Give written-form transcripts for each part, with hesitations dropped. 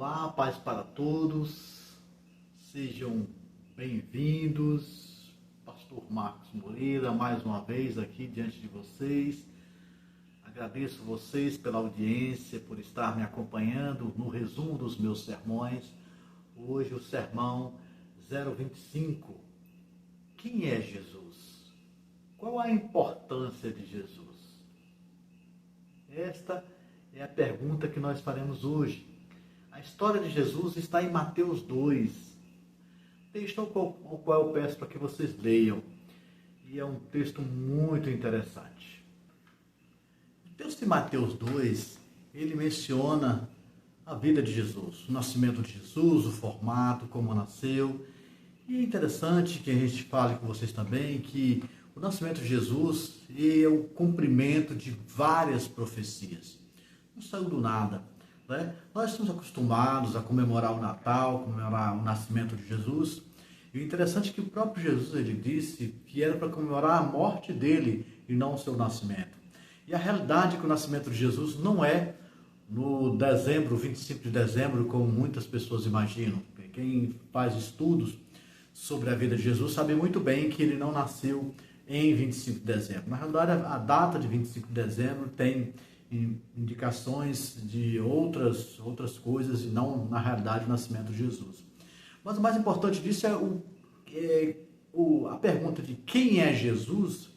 Olá, paz para todos, sejam bem-vindos. Pastor Marcos Moreira, mais uma vez aqui diante de vocês. Agradeço vocês pela audiência, por estar me acompanhando no resumo dos meus sermões. Hoje o sermão 025. Quem é Jesus? Qual a importância de Jesus? Esta é a pergunta que nós faremos hoje. A história de Jesus está em Mateus 2, texto ao qual eu peço para que vocês leiam. E é um texto muito interessante. O texto de Mateus 2, ele menciona a vida de Jesus, o nascimento de Jesus, o formato, como nasceu. E é interessante que a gente fale com vocês também que o nascimento de Jesus é o cumprimento de várias profecias. Não saiu do nada. Nós estamos acostumados a comemorar o Natal, comemorar o nascimento de Jesus. E o interessante é que o próprio Jesus ele disse que era para comemorar a morte dele e não o seu nascimento. E a realidade é que o nascimento de Jesus não é no dezembro, 25 de dezembro, como muitas pessoas imaginam. Quem faz estudos sobre a vida de Jesus sabe muito bem que ele não nasceu em 25 de dezembro. Na realidade, a data de 25 de dezembro tem indicações de outras coisas e não, na realidade, o nascimento de Jesus. Mas o mais importante disso é a pergunta de quem é Jesus,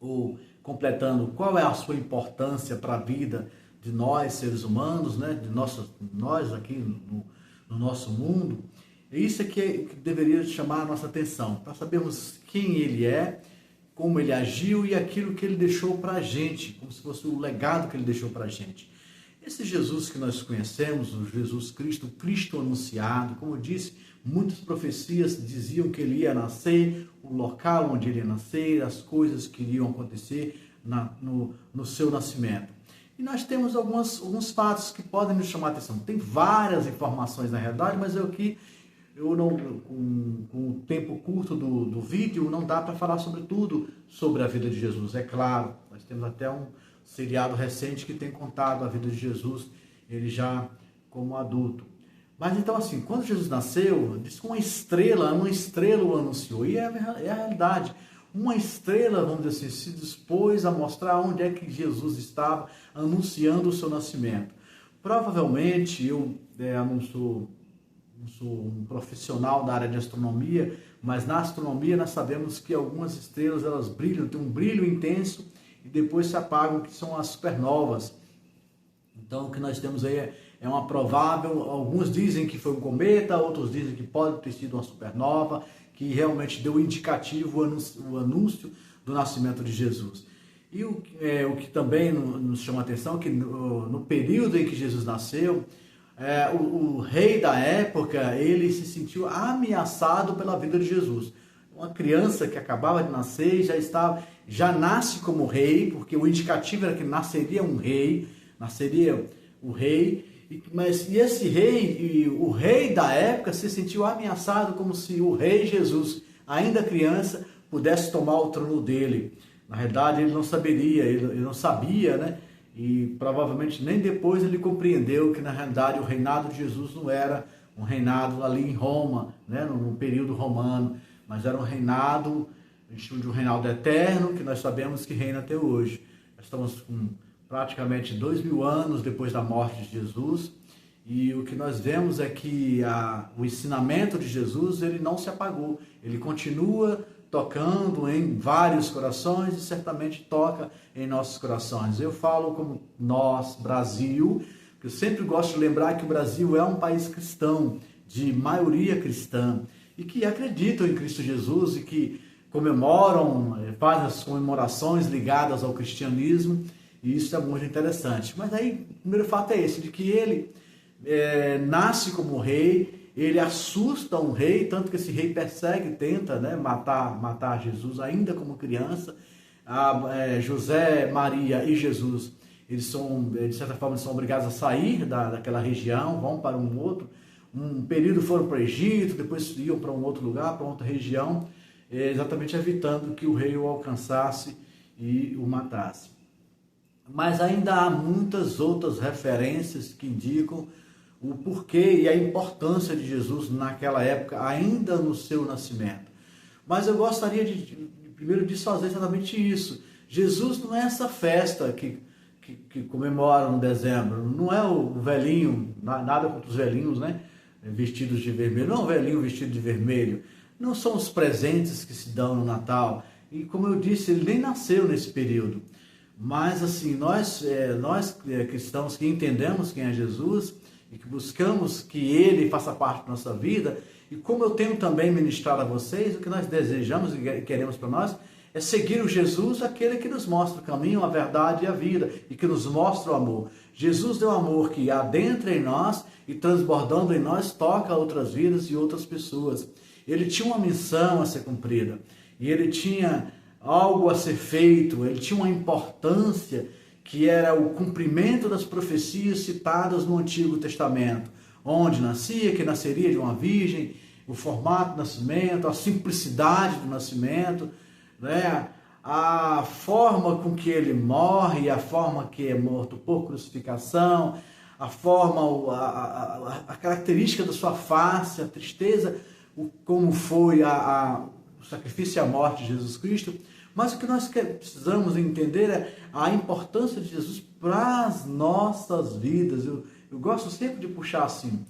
ou completando, qual é a sua importância para a vida de nós, seres humanos, de nós aqui no nosso mundo. É isso que deveria chamar a nossa atenção, para sabermos quem ele é, como ele agiu e aquilo que ele deixou para a gente, como se fosse o legado que ele deixou para a gente. Esse Jesus que nós conhecemos, o Jesus Cristo, o Cristo anunciado, como eu disse, muitas profecias diziam que ele ia nascer, o local onde ele ia nascer, as coisas que iriam acontecer no seu nascimento. E nós temos alguns fatos que podem nos chamar a atenção. Tem várias informações na realidade, mas eu não, com o tempo curto do vídeo, não dá para falar sobre tudo sobre a vida de Jesus. É claro, nós temos até um seriado recente que tem contado a vida de Jesus, ele já como adulto. Mas então assim, quando Jesus nasceu, diz que uma estrela o anunciou, e é a realidade. Uma estrela, vamos dizer assim, se dispôs a mostrar onde é que Jesus estava, anunciando o seu nascimento. Provavelmente, eu não sou um profissional da área de astronomia, mas na astronomia nós sabemos que algumas estrelas elas brilham, têm um brilho intenso e depois se apagam, que são as supernovas. Então o que nós temos aí é uma provável, alguns dizem que foi um cometa, outros dizem que pode ter sido uma supernova, que realmente deu indicativo o anúncio do nascimento de Jesus. E o que também nos chama a atenção é que no período em que Jesus nasceu, o rei da época, ele se sentiu ameaçado pela vida de Jesus. Uma criança que acabava de nascer já nasce como rei, porque o indicativo era que nasceria o rei, mas esse rei, o rei da época se sentiu ameaçado como se o rei Jesus, ainda criança, pudesse tomar o trono dele. Na verdade, ele não saberia, ele não sabia, e provavelmente nem depois ele compreendeu que na realidade o reinado de Jesus não era um reinado ali em Roma, no período romano, mas era um reinado, a gente chama de um reinado eterno, que nós sabemos que reina até hoje. Nós estamos com praticamente 2000 anos depois da morte de Jesus, e o que nós vemos é que o ensinamento de Jesus ele não se apagou, ele continua tocando em vários corações e certamente toca em nossos corações. Eu falo como nós, Brasil, que eu sempre gosto de lembrar que o Brasil é um país cristão, de maioria cristã, e que acreditam em Cristo Jesus e que fazem as comemorações ligadas ao cristianismo, e isso é muito interessante. Mas aí, o primeiro fato é esse, de que ele nasce como rei, ele assusta um rei, tanto que esse rei persegue, tenta matar Jesus ainda como criança. José, Maria e Jesus, eles são, de certa forma, são obrigados a sair daquela região, vão para um período foram para o Egito, depois iam para um outro lugar, para outra região, exatamente evitando que o rei o alcançasse e o matasse. Mas ainda há muitas outras referências que indicam o porquê e a importância de Jesus naquela época, ainda no seu nascimento. Mas eu gostaria de primeiro desfazer exatamente isso. Jesus não é essa festa que comemora no dezembro, não é o velhinho, nada contra os velhinhos, né? Vestidos de vermelho, não é um velhinho vestido de vermelho, não são os presentes que se dão no Natal, e como eu disse, ele nem nasceu nesse período, mas assim, nós cristãos que entendemos quem é Jesus, e que buscamos que ele faça parte da nossa vida, e como eu tenho também ministrado a vocês, o que nós desejamos e queremos para nós, é seguir o Jesus, aquele que nos mostra o caminho, a verdade e a vida, e que nos mostra o amor. Jesus deu amor que adentra em nós e transbordando em nós, toca outras vidas e outras pessoas. Ele tinha uma missão a ser cumprida, e ele tinha algo a ser feito, ele tinha uma importância que era o cumprimento das profecias citadas no Antigo Testamento, onde nascia, que nasceria de uma virgem, o formato do nascimento, a simplicidade do nascimento, né? A forma com que ele morre, a forma que é morto por crucificação, a forma, a característica da sua face, a tristeza, como foi o sacrifício e a morte de Jesus Cristo. Mas o que nós precisamos entender é a importância de Jesus para as nossas vidas. Eu gosto sempre de puxar assim,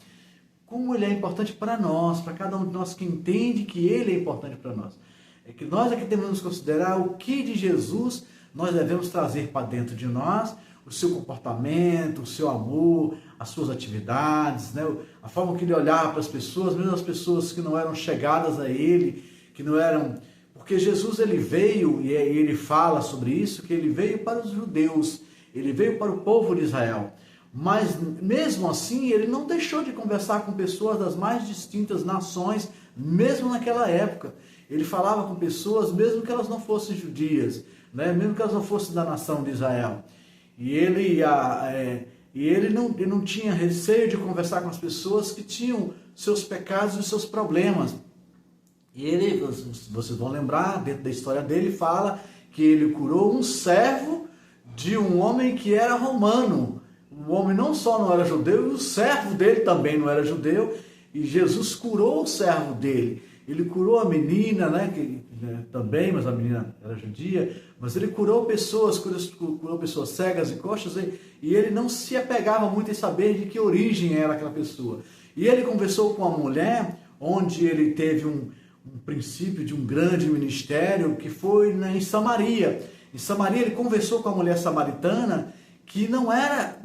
como ele é importante para nós, para cada um de nós que entende que ele é importante para nós. É que nós aqui temos que considerar o que de Jesus nós devemos trazer para dentro de nós, o seu comportamento, o seu amor, as suas atividades, né? A forma que ele olhava para as pessoas, mesmo as pessoas que não eram chegadas a ele, que não eram... Porque Jesus ele veio, e ele fala sobre isso, que ele veio para os judeus, ele veio para o povo de Israel. Mas mesmo assim, ele não deixou de conversar com pessoas das mais distintas nações, mesmo naquela época. Ele falava com pessoas, mesmo que elas não fossem judias, né? Mesmo que elas não fossem da nação de Israel. E ele não tinha receio de conversar com as pessoas que tinham seus pecados e seus problemas. E ele, vocês vão lembrar, dentro da história dele, fala que ele curou um servo de um homem que era romano. O homem não só não era judeu, e o servo dele também não era judeu. E Jesus curou o servo dele. Ele curou a menina, né, também, mas a menina era judia, mas ele curou pessoas cegas e coxas, e ele não se apegava muito em saber de que origem era aquela pessoa. E ele conversou com uma mulher, onde ele teve um princípio de um grande ministério, que foi em Samaria. Em Samaria ele conversou com a mulher samaritana, que não era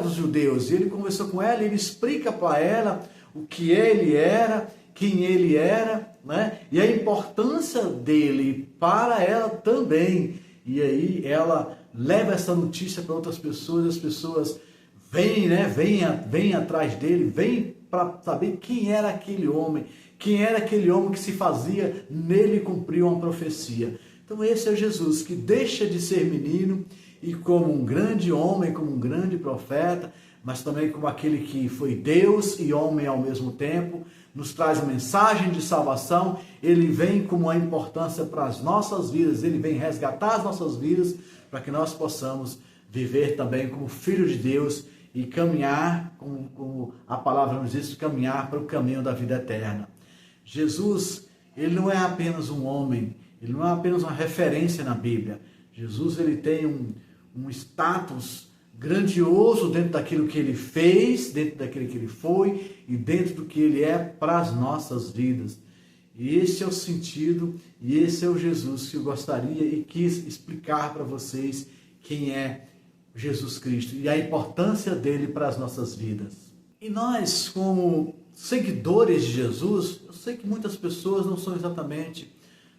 dos judeus, e ele conversou com ela, e ele explica para ela o que ele era, quem ele era, né? E a importância dele para ela também. E aí ela leva essa notícia para outras pessoas, e as pessoas vêm atrás dele, vêm para saber quem era aquele homem que se fazia nele cumprir uma profecia. Então esse é Jesus, que deixa de ser menino e como um grande homem, como um grande profeta, mas também como aquele que foi Deus e homem ao mesmo tempo, nos traz uma mensagem de salvação. Ele vem com uma importância para as nossas vidas, ele vem resgatar as nossas vidas, para que nós possamos viver também como filho de Deus e caminhar, como a palavra nos diz, caminhar para o caminho da vida eterna. Jesus, ele não é apenas um homem, ele não é apenas uma referência na Bíblia. Jesus, ele tem um status grandioso dentro daquilo que ele fez, dentro daquilo que ele foi e dentro do que ele é para as nossas vidas. E esse é o sentido e esse é o Jesus que eu gostaria e quis explicar para vocês quem é Jesus Cristo e a importância dele para as nossas vidas. E nós, como seguidores de Jesus, eu sei que muitas pessoas não são exatamente,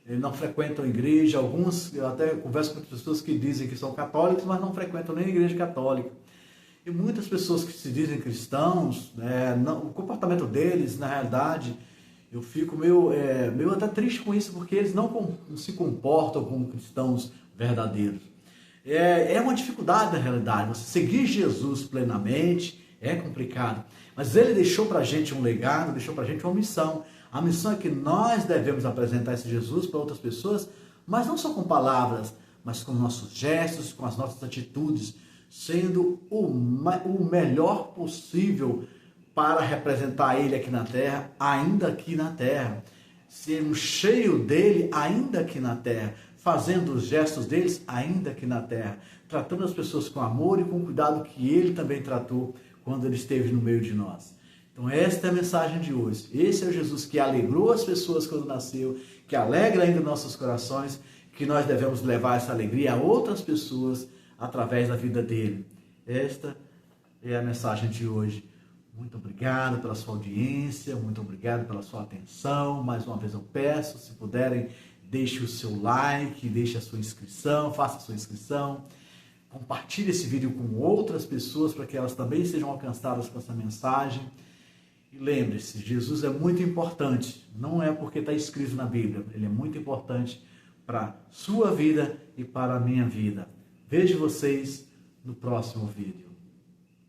não frequentam a igreja, alguns, eu até converso com pessoas que dizem que são católicos, mas não frequentam nem a igreja católica. E muitas pessoas que se dizem cristãos, o comportamento deles, na realidade, eu fico meio até triste com isso, porque eles não se comportam como cristãos verdadeiros. É uma dificuldade na realidade, você seguir Jesus plenamente é complicado, mas ele deixou para a gente um legado, deixou para a gente uma missão. A missão é que nós devemos apresentar esse Jesus para outras pessoas, mas não só com palavras, mas com nossos gestos, com as nossas atitudes, sendo o melhor possível para representar Ele aqui na terra, ainda aqui na terra. Sermos cheios dele, ainda aqui na terra. Fazendo os gestos deles, ainda aqui na terra. Tratando as pessoas com amor e com cuidado que Ele também tratou quando Ele esteve no meio de nós. Então esta é a mensagem de hoje. Esse é o Jesus que alegrou as pessoas quando nasceu, que alegra ainda nossos corações, que nós devemos levar essa alegria a outras pessoas através da vida dele. Esta é a mensagem de hoje. Muito obrigado pela sua audiência, muito obrigado pela sua atenção. Mais uma vez eu peço, se puderem, deixe o seu like, deixe a sua inscrição, faça a sua inscrição. Compartilhe esse vídeo com outras pessoas para que elas também sejam alcançadas com essa mensagem. E lembre-se, Jesus é muito importante, não é porque está escrito na Bíblia, ele é muito importante para a sua vida e para a minha vida. Vejo vocês no próximo vídeo.